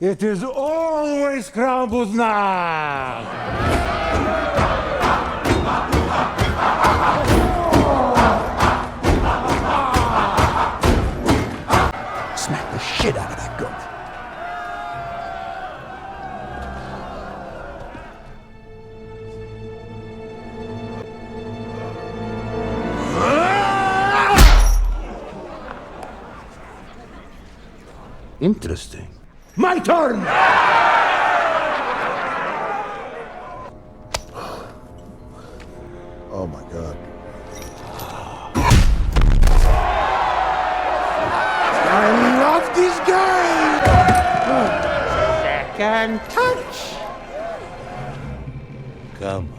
It is always Krampus night! Smack the shit out of that goat. Interesting. My turn! Oh my god. I love this game! Second touch! Come on.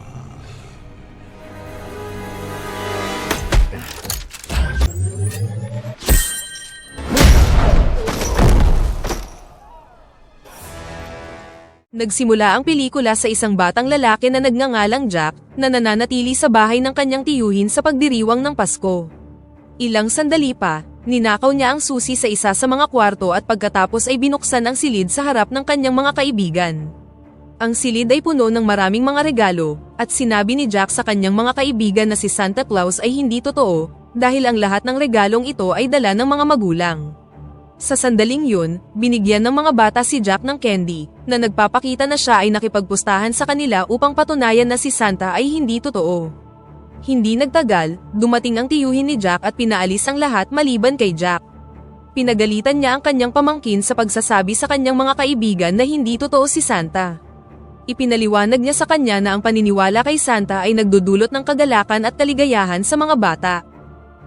Nagsimula ang pelikula sa isang batang lalaki na nagngangalang Jack na nananatili sa bahay ng kanyang tiyuhin sa pagdiriwang ng Pasko. Ilang sandali pa, ninakaw niya ang susi sa isa sa mga kwarto at pagkatapos ay binuksan ang silid sa harap ng kanyang mga kaibigan. Ang silid ay puno ng maraming mga regalo at sinabi ni Jack sa kanyang mga kaibigan na si Santa Claus ay hindi totoo dahil ang lahat ng regalong ito ay dala ng mga magulang. Sa sandaling yun, binigyan ng mga bata si Jack ng candy, na nagpapakita na siya ay nakipagpustahan sa kanila upang patunayan na si Santa ay hindi totoo. Hindi nagtagal, dumating ang tiyuhin ni Jack at pinaalis ang lahat maliban kay Jack. Pinagalitan niya ang kanyang pamangkin sa pagsasabi sa kanyang mga kaibigan na hindi totoo si Santa. Ipinaliwanag niya sa kanya na ang paniniwala kay Santa ay nagdudulot ng kagalakan at kaligayahan sa mga bata.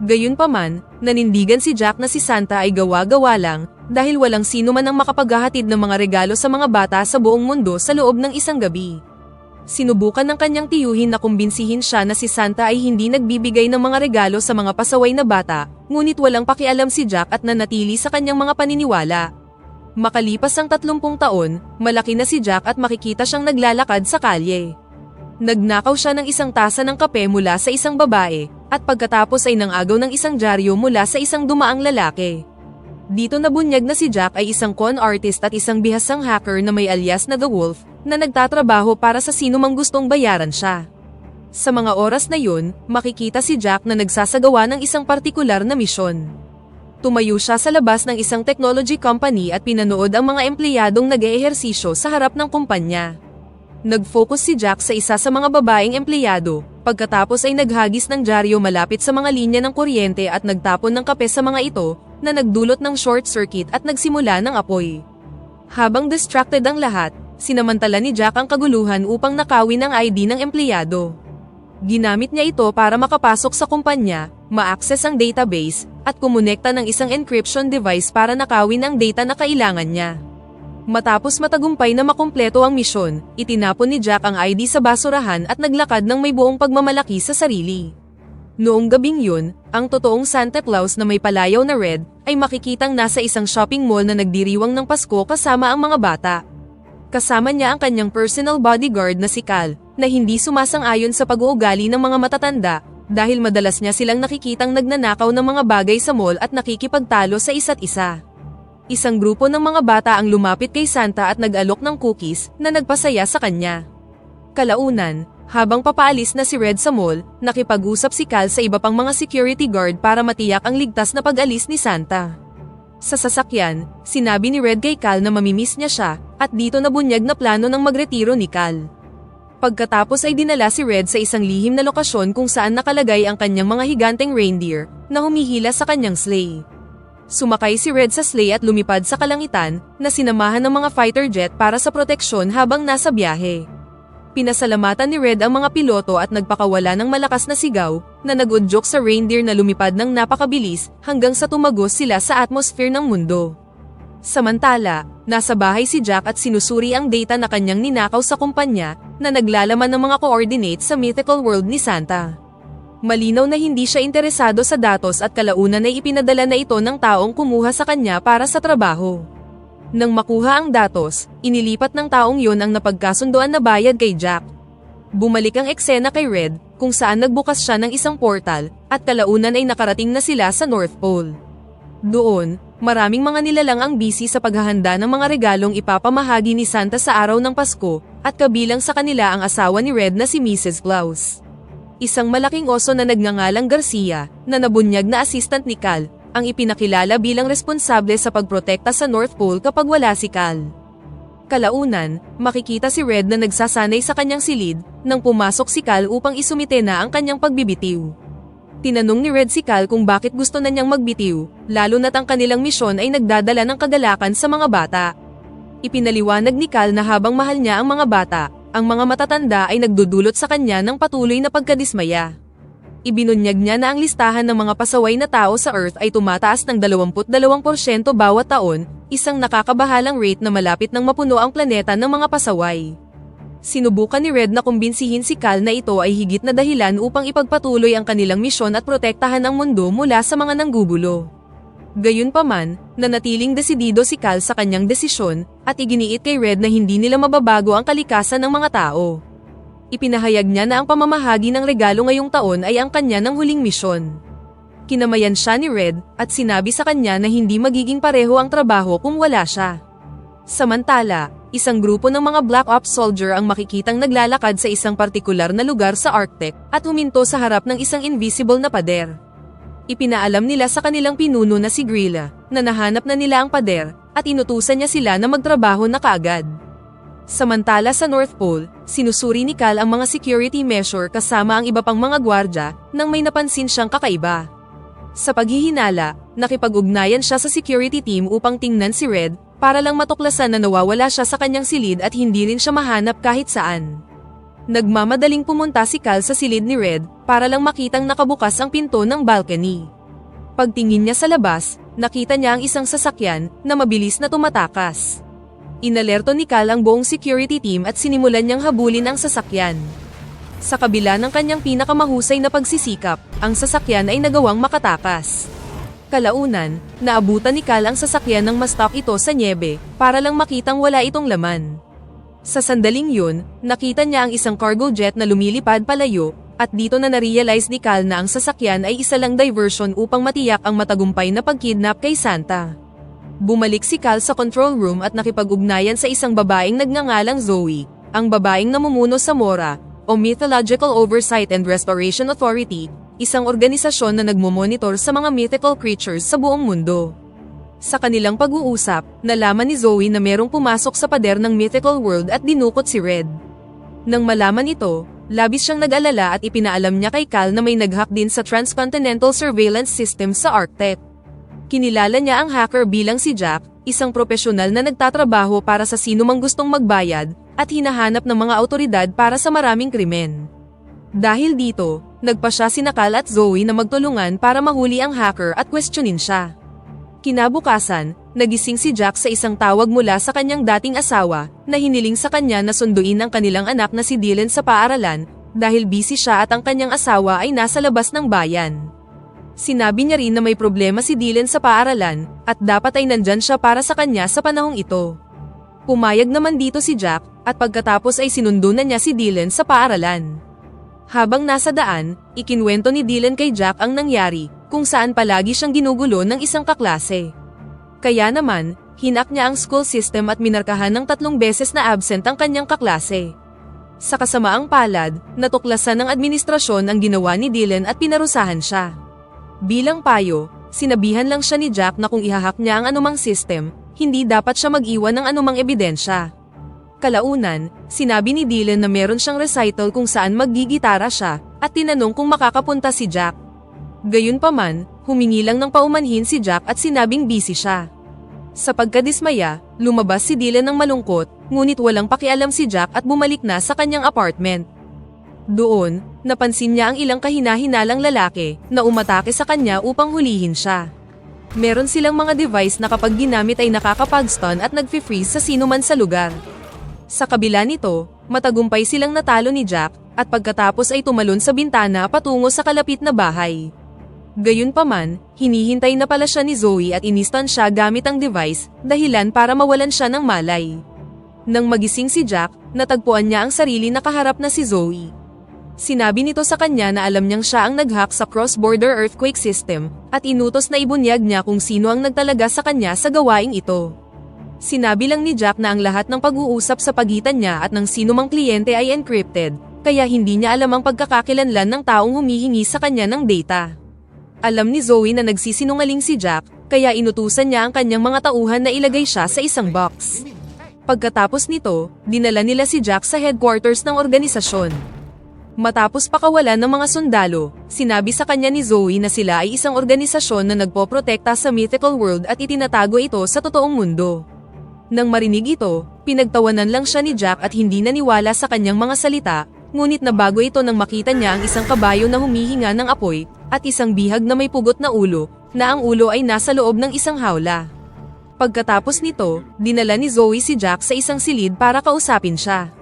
Gayunpaman, nanindigan si Jack na si Santa ay gawa-gawa lang dahil walang sino man ang makapaghahatid ng mga regalo sa mga bata sa buong mundo sa loob ng isang gabi. Sinubukan ng kanyang tiyuhin na kumbinsihin siya na si Santa ay hindi nagbibigay ng mga regalo sa mga pasaway na bata, ngunit walang pakialam si Jack at nanatili sa kanyang mga paniniwala. Makalipas ang 30 taon, malaki na si Jack at makikita siyang naglalakad sa kalye. Nagnakaw siya ng isang tasa ng kape mula sa isang babae, at pagkatapos ay nangagaw ng isang dyaryo mula sa isang dumaang lalaki. Dito nabunyag na si Jack ay isang con artist at isang bihasang hacker na may alias na The Wolf, na nagtatrabaho para sa sino mang gustong bayaran siya. Sa mga oras na yun, makikita si Jack na nagsasagawa ng isang partikular na misyon. Tumayo siya sa labas ng isang technology company at pinanood ang mga empleyadong nag-eehersisyo sa harap ng kumpanya. Nag-focus si Jack sa isa sa mga babaeng empleyado, pagkatapos ay naghagis ng dyaryo malapit sa mga linya ng kuryente at nagtapon ng kape sa mga ito, na nagdulot ng short circuit at nagsimula ng apoy. Habang distracted ang lahat, sinamantala ni Jack ang kaguluhan upang nakawin ang ID ng empleyado. Ginamit niya ito para makapasok sa kumpanya, ma-access ang database, at kumonekta ng isang encryption device para nakawin ang data na kailangan niya. Matapos matagumpay na makumpleto ang misyon, itinapon ni Jack ang ID sa basurahan at naglakad ng may buong pagmamalaki sa sarili. Noong gabing yun, ang totoong Santa Claus na may palayaw na red, ay makikitang nasa isang shopping mall na nagdiriwang ng Pasko kasama ang mga bata. Kasama niya ang kanyang personal bodyguard na si Cal, na hindi sumasang-ayon sa pag-uugali ng mga matatanda, dahil madalas niya silang nakikitang nagnanakaw ng mga bagay sa mall at nakikipagtalo sa isa't isa. Isang grupo ng mga bata ang lumapit kay Santa at nag-alok ng cookies na nagpasaya sa kanya. Kalaunan, habang papaalis na si Red sa mall, nakipag-usap si Cal sa iba pang mga security guard para matiyak ang ligtas na pag-alis ni Santa. Sa sasakyan, sinabi ni Red kay Cal na mamimiss niya siya, at dito nabunyag na plano ng magretiro ni Cal. Pagkatapos ay dinala si Red sa isang lihim na lokasyon kung saan nakalagay ang kanyang mga higanteng reindeer, na humihila sa kanyang sleigh. Sumakay si Red sa sleigh at lumipad sa kalangitan, na sinamahan ng mga fighter jet para sa proteksyon habang nasa biyahe. Pinasalamatan ni Red ang mga piloto at nagpakawala ng malakas na sigaw, na nag-udyok sa reindeer na lumipad ng napakabilis hanggang sa tumagos sila sa atmosphere ng mundo. Samantala, nasa bahay si Jack at sinusuri ang data na kanyang ninakaw sa kumpanya, na naglalaman ng mga coordinates sa mythical world ni Santa. Malinaw na hindi siya interesado sa datos at kalaunan ay ipinadala na ito ng taong kumuha sa kanya para sa trabaho. Nang makuha ang datos, inilipat ng taong yon ang napagkasunduan na bayad kay Jack. Bumalik ang eksena kay Red, kung saan nagbukas siya ng isang portal, at kalaunan ay nakarating na sila sa North Pole. Doon, maraming mga nilalang ang busy sa paghahanda ng mga regalong ipapamahagi ni Santa sa araw ng Pasko, at kabilang sa kanila ang asawa ni Red na si Mrs. Claus. Isang malaking oso na nagngangalang Garcia, na nabunyag na assistant ni Cal, ang ipinakilala bilang responsable sa pagprotekta sa North Pole kapag wala si Cal. Kalaunan, makikita si Red na nagsasanay sa kanyang silid, nang pumasok si Cal upang isumite na ang kanyang pagbibitiw. Tinanong ni Red si Cal kung bakit gusto na niyang magbitiw, lalo na't ang kanilang misyon ay nagdadala ng kagalakan sa mga bata. Ipinaliwanag ni Cal na habang mahal niya ang mga bata, ang mga matatanda ay nagdudulot sa kanya ng patuloy na pagkadismaya. Ibinunyag niya na ang listahan ng mga pasaway na tao sa Earth ay tumataas ng 22% bawat taon, isang nakakabahalang rate na malapit nang mapuno ang planeta ng mga pasaway. Sinubukan ni Red na kumbinsihin si Cal na ito ay higit na dahilan upang ipagpatuloy ang kanilang misyon at protektahan ang mundo mula sa mga nanggugulo. Gayunpaman, nanatiling desidido si Cal sa kanyang desisyon, at iginiit kay Red na hindi nila mababago ang kalikasan ng mga tao. Ipinahayag niya na ang pamamahagi ng regalo ngayong taon ay ang kanya ng huling misyon. Kinamayan siya ni Red, at sinabi sa kanya na hindi magiging pareho ang trabaho kung wala siya. Samantala, isang grupo ng mga Black Ops soldier ang makikitang naglalakad sa isang partikular na lugar sa Arctic, at huminto sa harap ng isang invisible na pader. Ipinaalam nila sa kanilang pinuno na si Grilla, na nahanap na nila ang pader, at inutusan niya sila na magtrabaho na kaagad. Samantala sa North Pole, sinusuri ni Cal ang mga security measure kasama ang iba pang mga gwardya, nang may napansin siyang kakaiba. Sa paghihinala, nakipag-ugnayan siya sa security team upang tingnan si Red, para lang matuklasan na nawawala siya sa kanyang silid at hindi rin siya mahanap kahit saan. Nagmamadaling pumunta si Cal sa silid ni Red, para lang makitang nakabukas ang pinto ng balcony. Pagtingin niya sa labas, nakita niya ang isang sasakyan, na mabilis na tumatakas. Inalerto ni Cal ang buong security team at sinimulan niyang habulin ang sasakyan. Sa kabila ng kanyang pinakamahusay na pagsisikap, ang sasakyan ay nagawang makatakas. Kalaunan, naabutan ni Cal ang sasakyan nang ma-stop ito sa nyebe, para lang makitang wala itong laman. Sa sandaling yun, nakita niya ang isang cargo jet na lumilipad palayo, at dito na narealize ni Cal na ang sasakyan ay isa lang diversion upang matiyak ang matagumpay na pagkidnap kay Santa. Bumalik si Cal sa control room at nakipag-ugnayan sa isang babaeng nagngangalang Zoe, ang babaeng namumuno sa MORA, o Mythological Oversight and Restoration Authority, isang organisasyon na nagmomonitor sa mga mythical creatures sa buong mundo. Sa kanilang pag-uusap, nalaman ni Zoe na merong pumasok sa pader ng mythical world at dinukot si Red. Nang malaman ito, labis siyang nag-alala at ipinaalam niya kay Cal na may nag-hack din sa Transcontinental Surveillance System sa Arctic. Kinilala niya ang hacker bilang si Jack, isang profesional na nagtatrabaho para sa sinumang gustong magbayad, at hinahanap ng mga awtoridad para sa maraming krimen. Dahil dito, nagpa siya sina Cal at Zoe na magtulungan para mahuli ang hacker at questionin siya. Kinabukasan, nagising si Jack sa isang tawag mula sa kanyang dating asawa, na hiniling sa kanya na sunduin ang kanilang anak na si Dylan sa paaralan, dahil busy siya at ang kanyang asawa ay nasa labas ng bayan. Sinabi niya rin na may problema si Dylan sa paaralan, at dapat ay nandyan siya para sa kanya sa panahong ito. Pumayag naman dito si Jack, at pagkatapos ay sinundo na niya si Dylan sa paaralan. Habang nasa daan, ikinwento ni Dylan kay Jack ang nangyari, kung saan palagi siyang ginugulo ng isang kaklase. Kaya naman, hinak niya ang school system at minarkahan ng 3 beses na absent ang kanyang kaklase. Sa kasamaang palad, natuklasan ng administrasyon ang ginawa ni Dylan at pinarusahan siya. Bilang payo, sinabihan lang siya ni Jack na kung ihahak niya ang anumang system, hindi dapat siya mag-iwan ng anumang ebidensya. Kalaunan, sinabi ni Dylan na meron siyang recital kung saan maggigitara siya, at tinanong kung makakapunta si Jack. Gayunpaman, humingi lang ng paumanhin si Jack at sinabing busy siya. Sa pagkadismaya, lumabas si Dylan ng malungkot, ngunit walang pakialam si Jack at bumalik na sa kanyang apartment. Doon, napansin niya ang ilang kahina-hinalang lalaki na umatake sa kanya upang hulihin siya. Meron silang mga device na kapag ginamit ay nakakapag-stun at nag-freeze sa sinuman sa lugar. Sa kabila nito, matagumpay silang natalo ni Jack, at pagkatapos ay tumalon sa bintana patungo sa kalapit na bahay. Gayunpaman, hinihintay na pala siya ni Zoe at inistan siya gamit ang device, dahilan para mawalan siya ng malay. Nang magising si Jack, natagpuan niya ang sarili na kaharap na si Zoe. Sinabi nito sa kanya na alam niyang siya ang nag-hack sa cross-border earthquake system, at inutos na ibunyag niya kung sino ang nagtalaga sa kanya sa gawaing ito. Sinabi lang ni Jack na ang lahat ng pag-uusap sa pagitan niya at ng sinumang kliyente ay encrypted, kaya hindi niya alam ang pagkakakilanlan ng taong humihingi sa kanya ng data. Alam ni Zoe na nagsisinungaling si Jack, kaya inutusan niya ang kanyang mga tauhan na ilagay siya sa isang box. Pagkatapos nito, dinala nila si Jack sa headquarters ng organisasyon. Matapos pakawalan ng mga sundalo, sinabi sa kanya ni Zoe na sila ay isang organisasyon na nagpoprotekta sa mythical world at itinatago ito sa totoong mundo. Nang marinig ito, pinagtawanan lang siya ni Jack at hindi naniwala sa kanyang mga salita, ngunit nabago ito nang makita niya ang isang kabayo na humihinga ng apoy, at isang bihag na may pugot na ulo, na ang ulo ay nasa loob ng isang hawla. Pagkatapos nito, dinala ni Zoe si Jack sa isang silid para kausapin siya.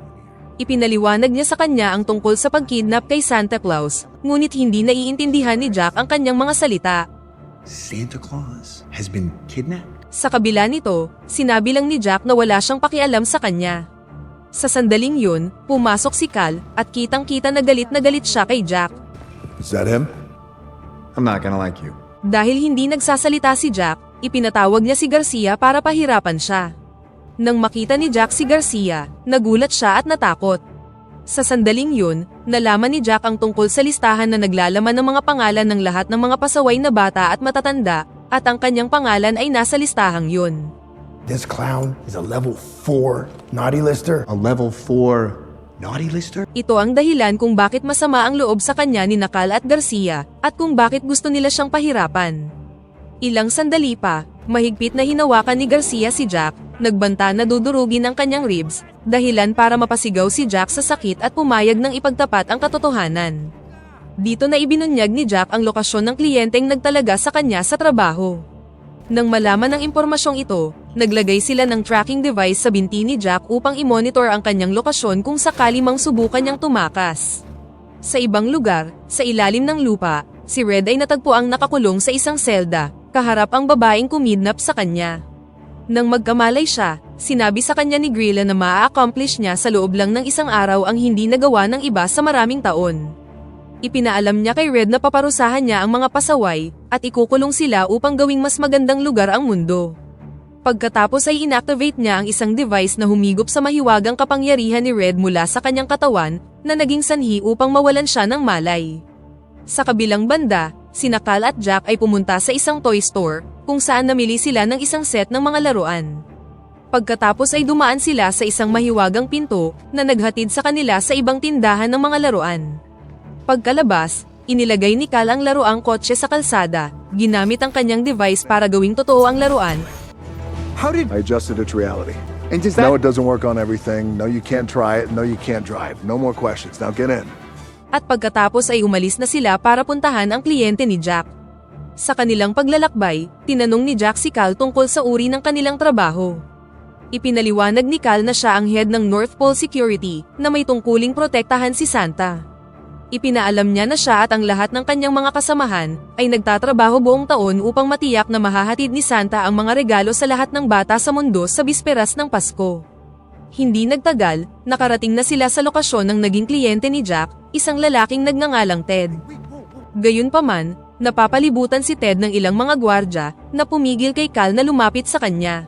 Ipinaliwanag niya sa kanya ang tungkol sa pagkidnap kay Santa Claus, ngunit hindi naiintindihan ni Jack ang kanyang mga salita. Santa Claus has been kidnapped? Sa kabila nito, sinabi lang ni Jack na wala siyang pakialam sa kanya. Sa sandaling yun, pumasok si Cal at kitang-kita na galit siya kay Jack. Is that him? I'm not gonna like you. Dahil hindi nagsasalita si Jack, ipinatawag niya si Garcia para pahirapan siya. Nang makita ni Jack si Garcia, nagulat siya at natakot. Sa sandaling yun, nalaman ni Jack ang tungkol sa listahan na naglalaman ng mga pangalan ng lahat ng mga pasaway na bata at matatanda, at ang kanyang pangalan ay nasa listahang yun. This clown is a level 4 naughty lister. A level 4 naughty lister? Ito ang dahilan kung bakit masama ang loob sa kanya ni Cal at Garcia, at kung bakit gusto nila siyang pahirapan. Ilang sandali pa, mahigpit na hinawakan ni Garcia si Jack, nagbanta na dudurugin ang kanyang ribs, dahilan para mapasigaw si Jack sa sakit at pumayag ng ipagtapat ang katotohanan. Dito na ibinunyag ni Jack ang lokasyon ng kliyenteng nagtalaga sa kanya sa trabaho. Nang malaman ang impormasyong ito, naglagay sila ng tracking device sa binti ni Jack upang i-monitor ang kanyang lokasyon kung sakali mang subukan niyang tumakas. Sa ibang lugar, sa ilalim ng lupa, si Red ay natagpuang nakakulong sa isang selda, kaharap ang babaeng kumidnap sa kanya. Nang magkamalay siya, sinabi sa kanya ni Grilla na maa-accomplish niya sa loob lang ng isang araw ang hindi nagawa ng iba sa maraming taon. Ipinaalam niya kay Red na paparusahan niya ang mga pasaway, at ikukulong sila upang gawing mas magandang lugar ang mundo. Pagkatapos ay inactivate niya ang isang device na humigop sa mahiwagang kapangyarihan ni Red mula sa kanyang katawan, na naging sanhi upang mawalan siya ng malay. Sa kabilang banda, sina Cal at Jack ay pumunta sa isang toy store, kung saan namili sila ng isang set ng mga laruan. Pagkatapos ay dumaan sila sa isang mahiwagang pinto, na naghatid sa kanila sa ibang tindahan ng mga laruan. Pagkalabas, inilagay ni Cal ang laruang kotse sa kalsada, ginamit ang kanyang device para gawing totoo ang laruan. How did I adjusted it to reality. and does No, that it doesn't work on everything. No, you can't try it. No, you can't drive. No more questions. Now get in. At pagkatapos ay umalis na sila para puntahan ang kliyente ni Jack. Sa kanilang paglalakbay, tinanong ni Jack si Cal tungkol sa uri ng kanilang trabaho. Ipinaliwanag ni Cal na siya ang head ng North Pole Security, na may tungkuling protektahan si Santa. Ipinaalam niya na siya at ang lahat ng kanyang mga kasamahan ay nagtatrabaho buong taon upang matiyak na mahahatid ni Santa ang mga regalo sa lahat ng bata sa mundo sa bisperas ng Pasko. Hindi nagtagal, nakarating na sila sa lokasyon ng naging kliyente ni Jack, isang lalaking nagngangalang Ted. Gayunpaman, napapalibutan si Ted ng ilang mga gwardya na pumigil kay Cal na lumapit sa kanya.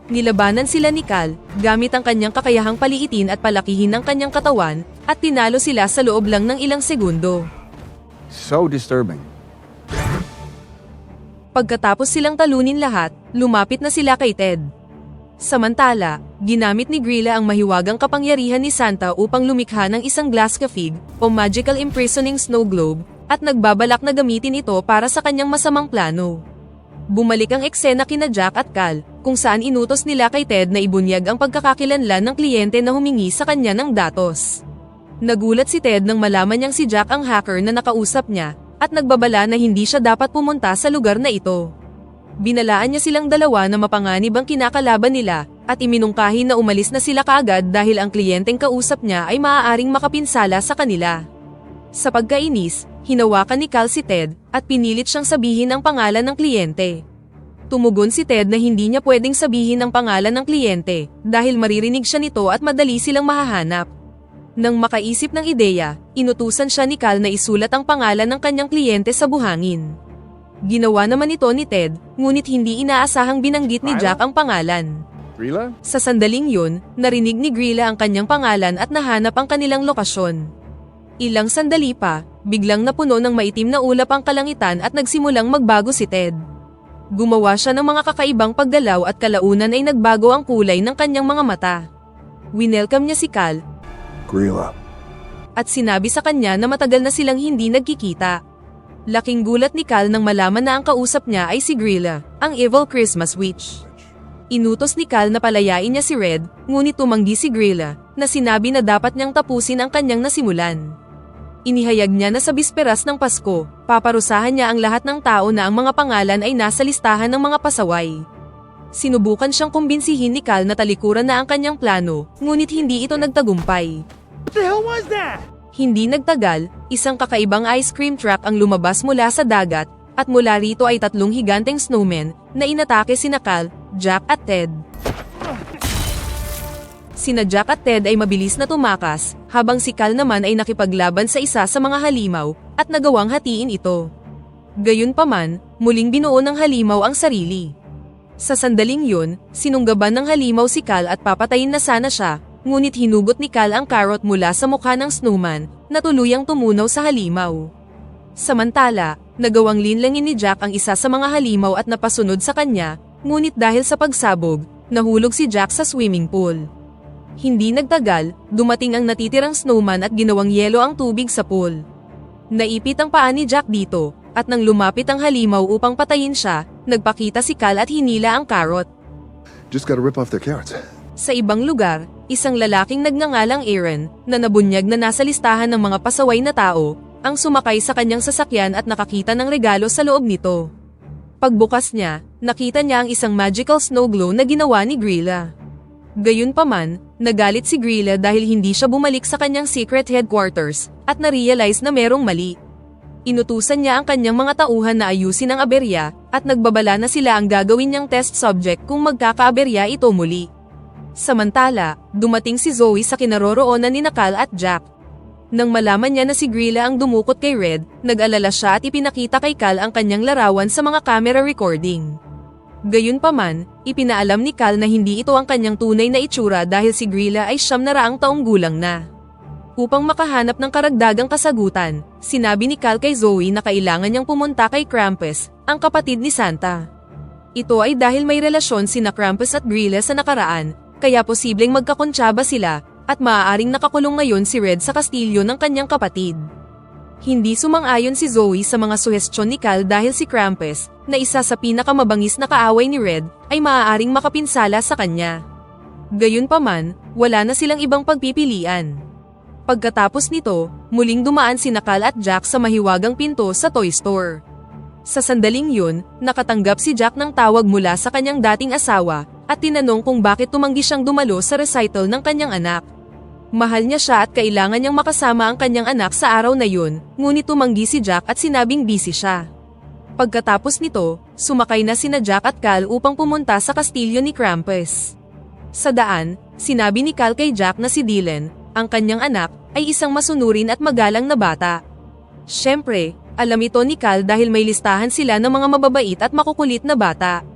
Nilabanan sila ni Cal, gamit ang kanyang kakayahang paliitin at palakihin ang kanyang katawan, at tinalo sila sa loob lang ng ilang segundo. So disturbing. Pagkatapos silang talunin lahat, lumapit na sila kay Ted. Samantala, ginamit ni Grilla ang mahiwagang kapangyarihan ni Santa upang lumikha ng isang glass cafig, o magical imprisoning snow globe, at nagbabalak na gamitin ito para sa kanyang masamang plano. Bumalik ang eksena kina Jack at Cal, kung saan inutos nila kay Ted na ibunyag ang pagkakakilanlan ng kliyente na humingi sa kanya ng datos. Nagulat si Ted nang malaman niyang si Jack ang hacker na nakausap niya, at nagbabala na hindi siya dapat pumunta sa lugar na ito. Binalaan niya silang dalawa na mapanganib ang kinakalaban nila, at iminungkahi na umalis na sila kaagad dahil ang kliyenteng kausap niya ay maaaring makapinsala sa kanila. Sa pagkainis, hinawakan ni Cal si Ted, at pinilit siyang sabihin ang pangalan ng kliyente. Tumugon si Ted na hindi niya pwedeng sabihin ang pangalan ng kliyente, dahil maririnig siya nito at madali silang mahahanap. Nang makaisip ng ideya, inutusan siya ni Cal na isulat ang pangalan ng kanyang kliyente sa buhangin. Ginawa naman ito ni Ted, ngunit hindi inaasahang binanggit ni Jack ang pangalan. Grilla? Sa sandaling yun, narinig ni Grilla ang kanyang pangalan at nahanap ang kanilang lokasyon. Ilang sandali pa, biglang napuno ng maitim na ulap ang kalangitan at nagsimulang magbago si Ted. Gumawa siya ng mga kakaibang paggalaw at kalaunan ay nagbago ang kulay ng kanyang mga mata. Winelcome niya si Cal Grilla. at sinabi sa kanya na matagal na silang hindi nagkikita. Laking gulat ni Cal nang malaman na ang kausap niya ay si Grilla, ang evil Christmas witch. Inutos ni Cal na palayain niya si Red, ngunit tumanggi si Grilla, na sinabi na dapat niyang tapusin ang kanyang nasimulan. Inihayag niya na sa bisperas ng Pasko, paparusahan niya ang lahat ng tao na ang mga pangalan ay nasa listahan ng mga pasaway. Sinubukan siyang kumbinsihin ni Cal na talikuran na ang kanyang plano, ngunit hindi ito nagtagumpay. What the hell was that? Hindi nagtagal, isang kakaibang ice cream truck ang lumabas mula sa dagat, at mula rito ay 3 higanteng snowmen na inatake sina Cal, Jack at Ted. Sina Jack at Ted ay mabilis na tumakas, habang si Cal naman ay nakipaglaban sa isa sa mga halimaw, at nagawang hatiin ito. Gayunpaman, muling binuo ng halimaw ang sarili. Sa sandaling yun, sinunggaban ng halimaw si Cal at papatayin na sana siya, ngunit hinugot ni Cal ang carrot mula sa mukha ng snowman, na tuluyang tumunaw sa halimaw. Samantala, nagawang linlangin ni Jack ang isa sa mga halimaw at napasunod sa kanya, ngunit dahil sa pagsabog, nahulog si Jack sa swimming pool. Hindi nagtagal, dumating ang natitirang snowman at ginawang yelo ang tubig sa pool. Naipit ang paa ni Jack dito, at nang lumapit ang halimaw upang patayin siya, nagpakita si Cal at hinila ang carrot. Just gotta rip off their carrots. Sa ibang lugar, isang lalaking nagngangalang Aaron, na nabunyag na nasa listahan ng mga pasaway na tao, ang sumakay sa kanyang sasakyan at nakakita ng regalo sa loob nito. Pagbukas niya, nakita niya ang isang magical snow globe na ginawa ni Grilla. Gayunpaman, nagalit si Grilla dahil hindi siya bumalik sa kanyang secret headquarters, at na-realize na merong mali. Inutusan niya ang kanyang mga tauhan na ayusin ang aberya, at nagbabala na sila ang gagawin niyang test subject kung magkakaaberya ito muli. Samantala, dumating si Zoe sa kinaroroonan ni Cal at Jack. Nang malaman niya na si Grilla ang dumukot kay Red, nag-alala siya at ipinakita kay Cal ang kanyang larawan sa mga camera recording. Gayunpaman, ipinaalam ni Cal na hindi ito ang kanyang tunay na itsura dahil si Grilla ay 900 taong gulang na. Upang makahanap ng karagdagang kasagutan, sinabi ni Cal kay Zoe na kailangan niyang pumunta kay Krampus, ang kapatid ni Santa. Ito ay dahil may relasyon sina Krampus at Grilla sa nakaraan, kaya posibleng magkakontsaba sila, at maaaring nakakulong ngayon si Red sa kastilyo ng kanyang kapatid. Hindi sumang-ayon si Zoe sa mga suhestyon ni Cal dahil si Krampus, na isa sa pinakamabangis na kaaway ni Red, ay maaaring makapinsala sa kanya. Gayunpaman, wala na silang ibang pagpipilian. Pagkatapos nito, muling dumaan sina Cal at Jack sa mahiwagang pinto sa toy store. Sa sandaling yun, nakatanggap si Jack ng tawag mula sa kanyang dating asawa, at tinanong kung bakit tumanggi siyang dumalo sa recital ng kanyang anak. Mahal niya siya at kailangan niyang makasama ang kanyang anak sa araw na yun, ngunit tumanggi si Jack at sinabing busy siya. Pagkatapos nito, sumakay na sina Jack at Cal upang pumunta sa kastilyo ni Krampus. Sa daan, sinabi ni Cal kay Jack na si Dylan, ang kanyang anak, ay isang masunurin at magalang na bata. Siyempre, alam ito ni Cal dahil may listahan sila ng mga mababait at makukulit na bata.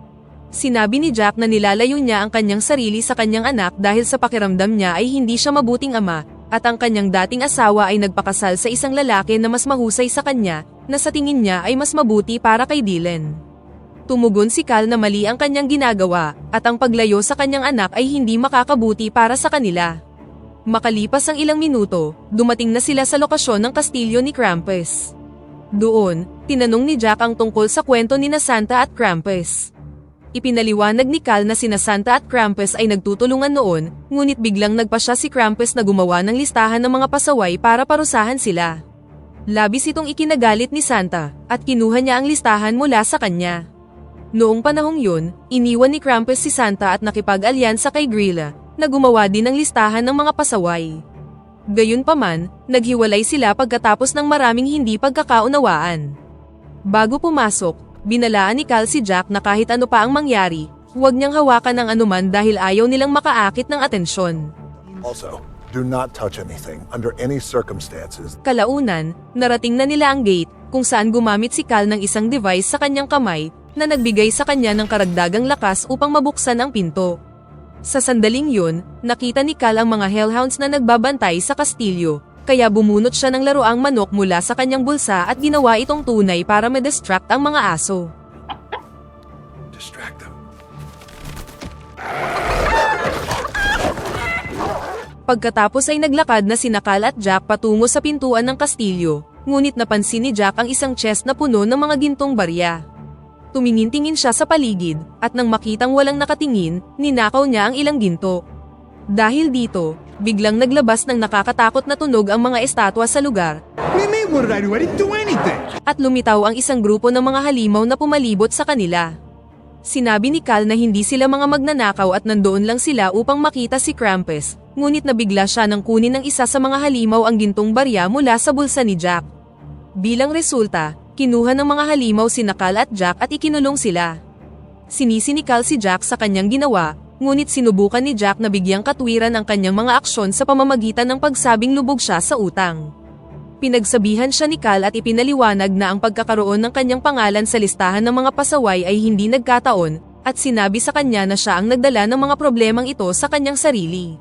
Sinabi ni Jack na nilalayo niya ang kanyang sarili sa kanyang anak dahil sa pakiramdam niya ay hindi siya mabuting ama, at ang kanyang dating asawa ay nagpakasal sa isang lalaki na mas mahusay sa kanya, na sa tingin niya ay mas mabuti para kay Dylan. Tumugon si Cal na mali ang kanyang ginagawa, at ang paglayo sa kanyang anak ay hindi makakabuti para sa kanila. Makalipas ang ilang minuto, dumating na sila sa lokasyon ng kastilyo ni Krampus. Doon, tinanong ni Jack ang tungkol sa kwento ni Santa at Krampus. Ipinaliwanag ni Cal na sina Santa at Krampus ay nagtutulungan noon, ngunit biglang nagpasya si Krampus na gumawa ng listahan ng mga pasaway para parusahan sila. Labis itong ikinagalit ni Santa, at kinuha niya ang listahan mula sa kanya. Noong panahong yun, iniwan ni Krampus si Santa at nakipag-alyansa kay Grilla, na gumawa din ng listahan ng mga pasaway. Gayunpaman, naghiwalay sila pagkatapos ng maraming hindi pagkakaunawaan. Bago pumasok, binalaan ni Cal si Jack na kahit ano pa ang mangyari, huwag niyang hawakan ng anuman dahil ayaw nilang makaakit ng atensyon. Also, Do not touch anything under any circumstances. Kalaunan, narating na nila ang gate kung saan gumamit si Cal ng isang device sa kanyang kamay na nagbigay sa kanya ng karagdagang lakas upang mabuksan ang pinto. Sa sandaling yun, nakita ni Cal ang mga hellhounds na nagbabantay sa kastilyo, kaya bumunot siya ng laruang manok mula sa kanyang bulsa at ginawa itong tunay para ma-distract ang mga aso. Distract them. Pagkatapos ay naglakad na sina Cal at Jack patungo sa pintuan ng kastilyo, ngunit napansin ni Jack ang isang chest na puno ng mga gintong barya. Tumingin-tingin siya sa paligid, at nang makitang walang nakatingin, ninakaw niya ang ilang ginto. Dahil dito, biglang naglabas ng nakakatakot na tunog ang mga estatwa sa lugar, What do you mean, what did I do? I didn't do anything! at lumitaw ang isang grupo ng mga halimaw na pumalibot sa kanila. Sinabi ni Cal na hindi sila mga magnanakaw at nandoon lang sila upang makita si Krampus, ngunit nabigla siya nang kunin ng isa sa mga halimaw ang gintong barya mula sa bulsa ni Jack. Bilang resulta, kinuha ng mga halimaw sina Cal at Jack at ikinulong sila. Sinisi ni Cal si Jack sa kanyang ginawa, ngunit sinubukan ni Jack na bigyang katwiran ang kanyang mga aksyon sa pamamagitan ng pagsabing lubog siya sa utang. Pinagsabihan siya ni Cal at ipinaliwanag na ang pagkakaroon ng kanyang pangalan sa listahan ng mga pasaway ay hindi nagkataon, at sinabi sa kanya na siya ang nagdala ng mga problemang ito sa kanyang sarili.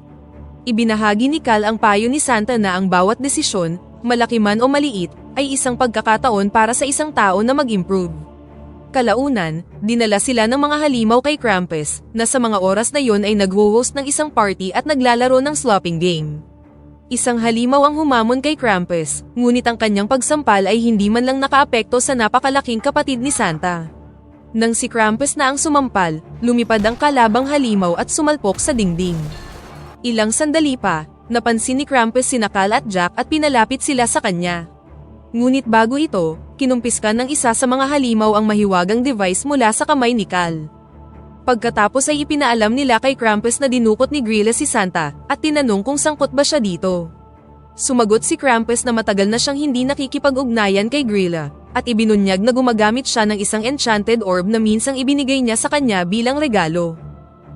Ibinahagi ni Cal ang payo ni Santa na ang bawat desisyon, malaki man o maliit, ay isang pagkakataon para sa isang tao na mag-improve. Kalaunan, dinala sila ng mga halimaw kay Krampus, na sa mga oras na yon ay nag-host ng isang party at naglalaro ng slopping game. Isang halimaw ang humamon kay Krampus, ngunit ang kanyang pagsampal ay hindi man lang nakaapekto sa napakalaking kapatid ni Santa. Nang si Krampus na ang sumampal, lumipad ang kalabang halimaw at sumalpok sa dingding. Ilang sandali pa, napansin ni Krampus sina Cal at Jack at pinalapit sila sa kanya. Ngunit bago ito, kinumpiskan ng isa sa mga halimaw ang mahiwagang device mula sa kamay ni Cal. Pagkatapos ay ipinaalam nila kay Krampus na dinukot ni Grilla si Santa, at tinanong kung sangkot ba siya dito. Sumagot si Krampus na matagal na siyang hindi nakikipag-ugnayan kay Grilla, at ibinunyag na gumagamit siya ng isang enchanted orb na minsang ibinigay niya sa kanya bilang regalo.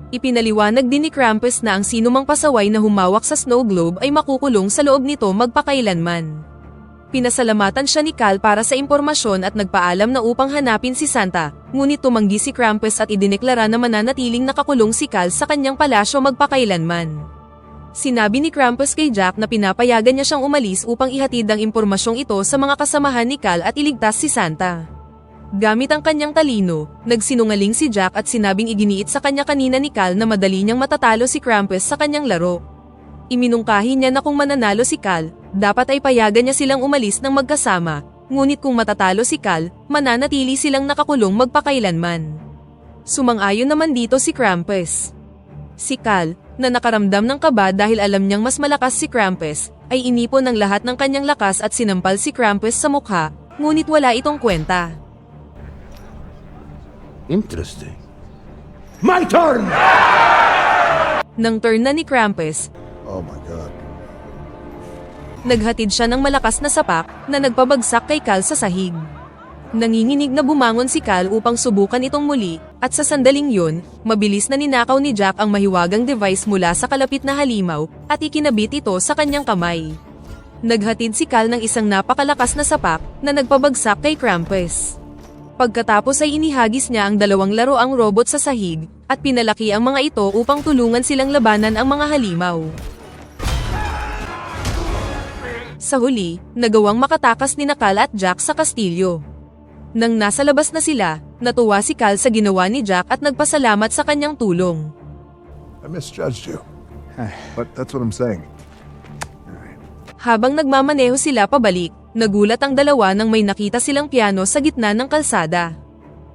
Ipinaliwanag din ni Krampus na ang sinumang pasaway na humawak sa snow globe ay makukulong sa loob nito magpakailanman. Pinasalamatan siya ni Cal para sa impormasyon at nagpaalam na upang hanapin si Santa, ngunit tumanggi si Krampus at idineklara na mananatiling nakakulong si Cal sa kanyang palasyo magpakailanman. Sinabi ni Krampus kay Jack na pinapayagan niya siyang umalis upang ihatid ang impormasyong ito sa mga kasamahan ni Cal at iligtas si Santa. Gamit ang kanyang talino, nagsinungaling si Jack at sinabing iginiit sa kanya kanina ni Cal na madali niyang matatalo si Krampus sa kanyang laro. Iminungkahi niya na kung mananalo si Cal, dapat ay payagan niya silang umalis ng magkasama, ngunit kung matatalo si Cal, mananatili silang nakakulong magpakailanman. Sumang-ayon naman dito si Krampus. Si Cal, na nakaramdam ng kaba dahil alam niyang mas malakas si Krampus, ay inipon ng lahat ng kanyang lakas at sinampal si Krampus sa mukha, ngunit wala itong kwenta. Interesting. My turn! Nang turn na ni Krampus, Oh my God. naghatid siya ng malakas na sapak na nagpabagsak kay Cal sa sahig. Nanginginig na bumangon si Cal upang subukan itong muli, at sa sandaling yun, mabilis na ninakaw ni Jack ang mahiwagang device mula sa kalapit na halimaw at ikinabit ito sa kanyang kamay. Naghatid si Cal ng isang napakalakas na sapak na nagpabagsak kay Krampus. Pagkatapos ay inihagis niya ang dalawang laroang robot sa sahig, at pinalaki ang mga ito upang tulungan silang labanan ang mga halimaw. Sa huli, nagawang makatakas ni Cal at Jack sa kastilyo. Nang nasa labas na sila, natuwa si Cal sa ginawa ni Jack at nagpasalamat sa kanyang tulong. I misjudged you. But that's what I'm saying. Habang nagmamaneho sila pabalik, nagulat ang dalawa nang may nakita silang piano sa gitna ng kalsada.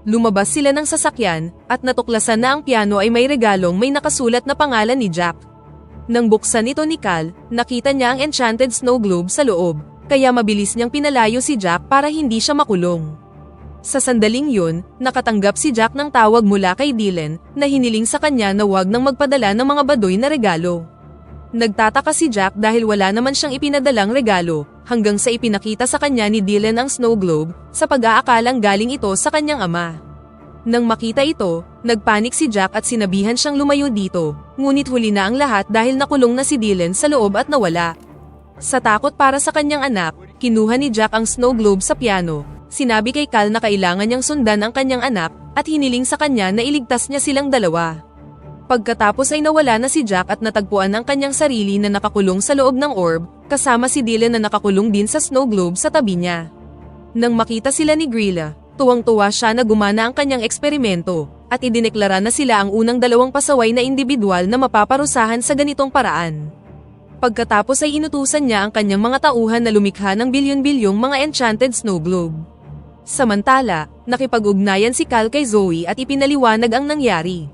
Lumabas sila ng sasakyan, at natuklasan na ang piano ay may regalong may nakasulat na pangalan ni Jack. Nang buksan ito ni Cal, nakita niya ang enchanted snow globe sa loob, kaya mabilis niyang pinalayo si Jack para hindi siya makulong. Sa sandaling yun, nakatanggap si Jack ng tawag mula kay Dylan, na hiniling sa kanya na huwag nang magpadala ng mga baduy na regalo. Nagtataka si Jack dahil wala naman siyang ipinadalang regalo, hanggang sa ipinakita sa kanya ni Dylan ang snow globe, sa pag-aakalang galing ito sa kanyang ama. Nang makita ito, nagpanik si Jack at sinabihan siyang lumayo dito, ngunit huli na ang lahat dahil nakulong na si Dylan sa loob at nawala. Sa takot para sa kanyang anak, kinuha ni Jack ang snow globe sa piano, sinabi kay Cal na kailangan niyang sundan ang kanyang anak, at hiniling sa kanya na iligtas niya silang dalawa. Pagkatapos ay nawala na si Jack at natagpuan ang kanyang sarili na nakakulong sa loob ng orb, kasama si Dylan na nakakulong din sa snow globe sa tabi niya. Nang makita sila ni Grilla, tuwang-tuwa siya na gumana ang kanyang eksperimento, at idineklara na sila ang unang dalawang pasaway na individual na mapaparusahan sa ganitong paraan. Pagkatapos ay inutusan niya ang kanyang mga tauhan na lumikha ng bilyon-bilyong mga enchanted snow globe. Samantala, nakipag-ugnayan si Cal kay Zoe at ipinaliwanag ang nangyari.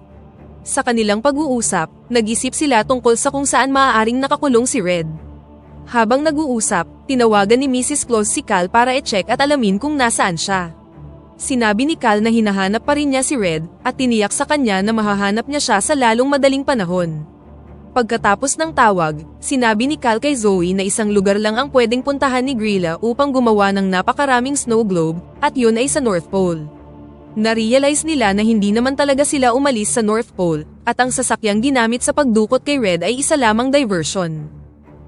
Sa kanilang pag-uusap, nag-isip sila tungkol sa kung saan maaaring nakakulong si Red. Habang nag-uusap, tinawagan ni Mrs. Claus si Cal para i-check at alamin kung nasaan siya. Sinabi ni Cal na hinahanap pa rin niya si Red at tiniyak sa kanya na mahahanap niya siya sa lalong madaling panahon. Pagkatapos ng tawag, sinabi ni Cal kay Zoe na isang lugar lang ang pwedeng puntahan ni Grilla upang gumawa ng napakaraming snow globe, at yun ay sa North Pole. Narealize nila na hindi naman talaga sila umalis sa North Pole, at ang sasakyang ginamit sa pagdukot kay Red ay isa lamang diversion.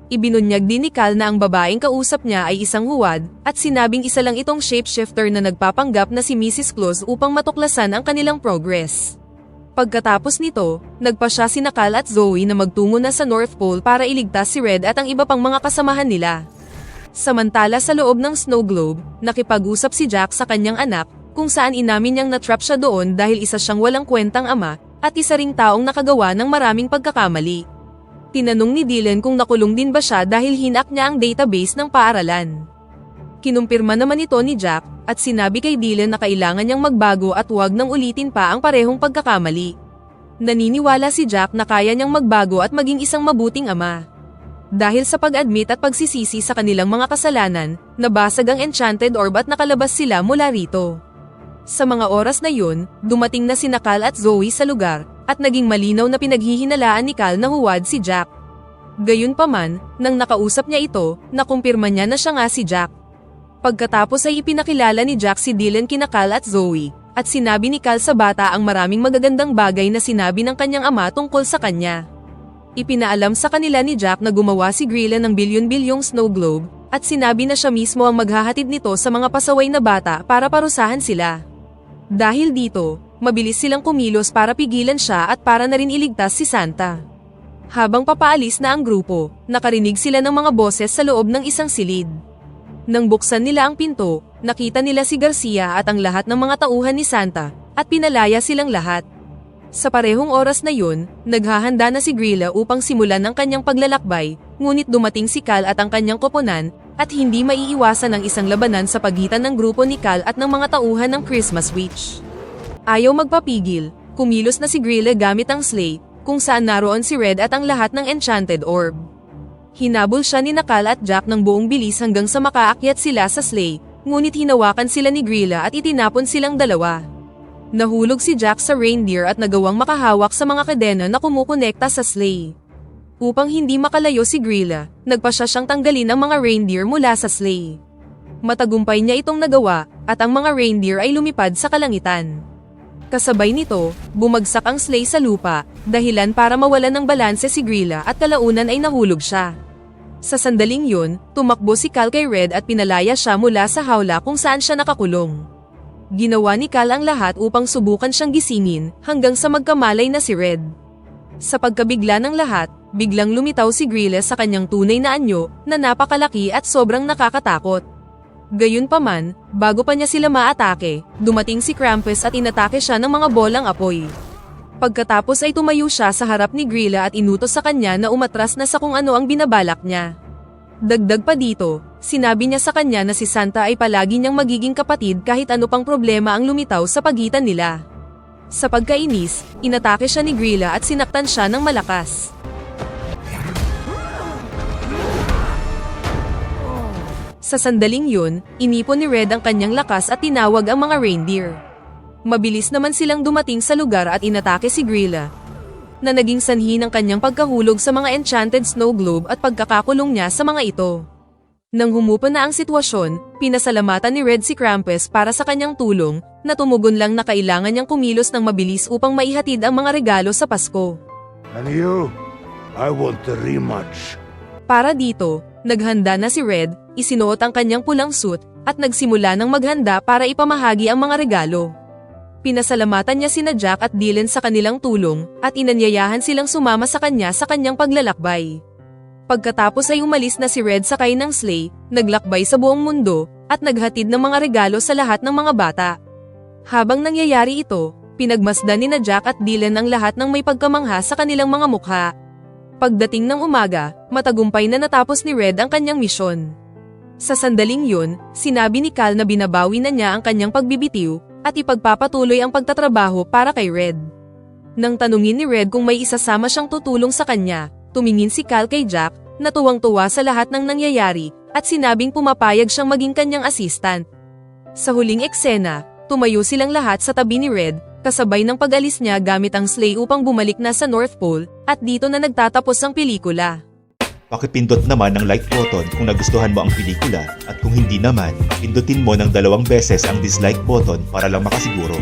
Ibinunyag din ni Cal na ang babaeng kausap niya ay isang huwad, at sinabing isa lang itong shapeshifter na nagpapanggap na si Mrs. Claus upang matuklasan ang kanilang progress. Pagkatapos nito, nagpa siya sina Cal at Zoe na magtungo na sa North Pole para iligtas si Red at ang iba pang mga kasamahan nila. Samantala sa loob ng snow globe, nakipag-usap si Jack sa kanyang anak, kung saan inamin niyang natrap siya doon dahil isa siyang walang kwentang ama, at isa ring taong nakagawa ng maraming pagkakamali. Tinanong ni Dylan kung nakulong din ba siya dahil hinak niya ang database ng paaralan. Kinumpirma naman ito ni Jack, at sinabi kay Dylan na kailangan niyang magbago at huwag nang ulitin pa ang parehong pagkakamali. Naniniwala si Jack na kaya niyang magbago at maging isang mabuting ama. Dahil sa pag-admit at pagsisisi sa kanilang mga kasalanan, nabasag ang enchanted orb at nakalabas sila mula rito. Sa mga oras na yun, dumating na sina Cal at Zoe sa lugar, at naging malinaw na pinaghihinalaan ni Cal na huwad si Jack. Gayunpaman, nang nakausap niya ito, nakumpirma niya na siya nga si Jack. Pagkatapos ay ipinakilala ni Jack si Dylan kina Cal at Zoe, at sinabi ni Cal sa bata ang maraming magagandang bagay na sinabi ng kanyang ama tungkol sa kanya. Ipinaalam sa kanila ni Jack na gumawa si Grilla ng bilyon-bilyong snow globe, at sinabi na siya mismo ang maghahatid nito sa mga pasaway na bata para parusahan sila. Dahil dito, mabilis silang kumilos para pigilan siya at para na rin iligtas si Santa. Habang papaalis na ang grupo, nakarinig sila ng mga boses sa loob ng isang silid. Nang buksan nila ang pinto, nakita nila si Garcia at ang lahat ng mga tauhan ni Santa, at pinalaya silang lahat. Sa parehong oras na yun, naghahanda na si Grilla upang simulan ang kanyang paglalakbay, ngunit dumating si Cal at ang kanyang koponan, at hindi maiiwasan ang isang labanan sa pagitan ng grupo ni Cal at ng mga tauhan ng Christmas Witch. Ayaw magpapigil, kumilos na si Grilla gamit ang sleigh, kung saan naroon si Red at ang lahat ng enchanted orb. Hinabol siya ni Cal at Jack ng buong bilis hanggang sa makaakyat sila sa sleigh, ngunit hinawakan sila ni Grilla at itinapon silang dalawa. Nahulog si Jack sa reindeer at nagawang makahawak sa mga kadena na kumukonekta sa sleigh. Upang hindi makalayo si Grilla, nagpa siya siyang tanggalin ang mga reindeer mula sa sleigh. Matagumpay niya itong nagawa, at ang mga reindeer ay lumipad sa kalangitan. Kasabay nito, bumagsak ang sleigh sa lupa, dahilan para mawalan ng balanse si Grilla at kalaunan ay nahulog siya. Sa sandaling yun, tumakbo si Cal kay Red at pinalaya siya mula sa hawla kung saan siya nakakulong. Ginawa ni Cal ang lahat upang subukan siyang gisingin, hanggang sa magkamalay na si Red. Sa pagkabigla ng lahat, biglang lumitaw si Grilla sa kanyang tunay na anyo, na napakalaki at sobrang nakakatakot. Gayunpaman, bago pa niya sila maatake, dumating si Krampus at inatake siya ng mga bolang apoy. Pagkatapos ay tumayo siya sa harap ni Grilla at inutos sa kanya na umatras na sa kung ano ang binabalak niya. Dagdag pa dito, sinabi niya sa kanya na si Santa ay palagi niyang magiging kapatid kahit ano pang problema ang lumitaw sa pagitan nila. Sa pagkainis, inatake siya ni Grilla at sinaktan siya ng malakas. Sa sandaling yun, inipon ni Red ang kanyang lakas at tinawag ang mga reindeer. Mabilis naman silang dumating sa lugar at inatake si Grilla, na naging sanhi ng kanyang pagkahulog sa mga enchanted snow globe at pagkakakulong niya sa mga ito. Nang humupa na ang sitwasyon, pinasalamatan ni Red si Krampus para sa kanyang tulong, na tumugon lang na kailangan niyang kumilos ng mabilis upang maihatid ang mga regalo sa Pasko. And you? I want the rematch. Para dito, naghanda na si Red, isinuot ang kanyang pulang suit, at nagsimula ng maghanda para ipamahagi ang mga regalo. Pinasalamatan niya sina Jack at Dylan sa kanilang tulong, at inanyayahan silang sumama sa kanyang paglalakbay. Pagkatapos ay umalis na si Red sakay ng sleigh, naglakbay sa buong mundo, at naghatid ng mga regalo sa lahat ng mga bata. Habang nangyayari ito, pinagmasdan ni na Jack at Dylan ang lahat ng may pagkamangha sa kanilang mga mukha. Pagdating ng umaga, matagumpay na natapos ni Red ang kanyang misyon. Sa sandaling yun, sinabi ni Cal na binabawi na niya ang kanyang pagbibitiw, at ipagpapatuloy ang pagtatrabaho para kay Red. Nang tanungin ni Red kung may isasama siyang tutulong sa kanya, tumingin si Cal kay Jack, na tuwang-tuwa sa lahat ng nangyayari, at sinabing pumapayag siyang maging kanyang assistant. Sa huling eksena, tumayo silang lahat sa tabi ni Red, kasabay ng pag-alis niya gamit ang sleigh upang bumalik na sa North Pole, at dito na nagtatapos ang pelikula. Pakipindot naman ang like button kung nagustuhan mo ang pelikula at kung hindi naman, pindutin mo ng 2 beses ang dislike button para lang makasiguro.